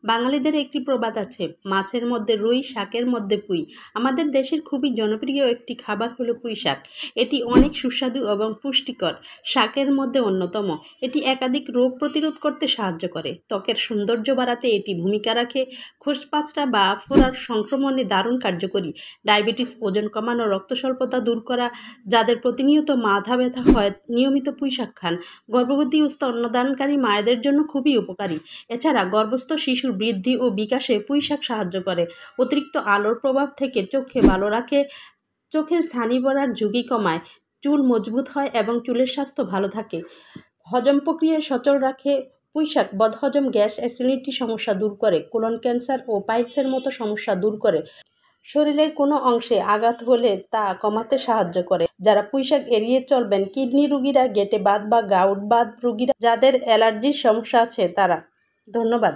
বাঙালিদের একটি প্রবাদ আছে, মাছের মধ্যে রুই, শাকের মধ্যে পুঁই। আমাদের দেশের খুবই জনপ্রিয় একটি খাবার হলো পুঁই শাক। এটি অনেক সুস্বাদু এবং পুষ্টিকর। শাকের মধ্যে অন্যতম। এটি একাধিক রোগ প্রতিরোধ করতে সাহায্য করে। ত্বকের সৌন্দর্য বাড়াতে এটি ভূমিকা রাখে। খোসপাঁচড়া বা ফোড়ার সংক্রমণে দারুণ কার্যকরী। ডায়াবেটিস, ওজন কমানো, রক্ত স্বল্পতা দূর করা। যাদের প্রতিনিয়ত মাথা ব্যথা হয়, নিয়মিত পুঁই শাক খান। গর্ভবতী ও স্তন্যদানকারী মায়েদের জন্য খুবই উপকারী। এছাড়া গর্ভস্থ শিশুর বৃদ্ধি ও বিকাশে পুঁই শাক সাহায্য করে। অতিরিক্ত আলোর প্রভাব থেকে চোখকে ভালো রাখে, চোখের ছানি পড়ার ঝুঁকি কমায়, চুল মজবুত হয় এবং চুলের স্বাস্থ্য ভালো থাকে। হজম প্রক্রিয়া সচল রাখে। পুঁই শাক বদহজম, গ্যাস, অ্যাসিডিটি সমস্যা দূর করে। কোলন ক্যান্সার ও পাইলসের মতো সমস্যা দূর করে। শরীরের কোনো অংশে আঘাত হলে তা কমাতে সাহায্য করে। যারা পুঁই শাক এড়িয়ে চলবেন, কিডনি রোগীরা, গেটে বাত বা গাউট বাত রোগীরা, যাদের অ্যালার্জির সমস্যা আছে তারা। ধন্যবাদ।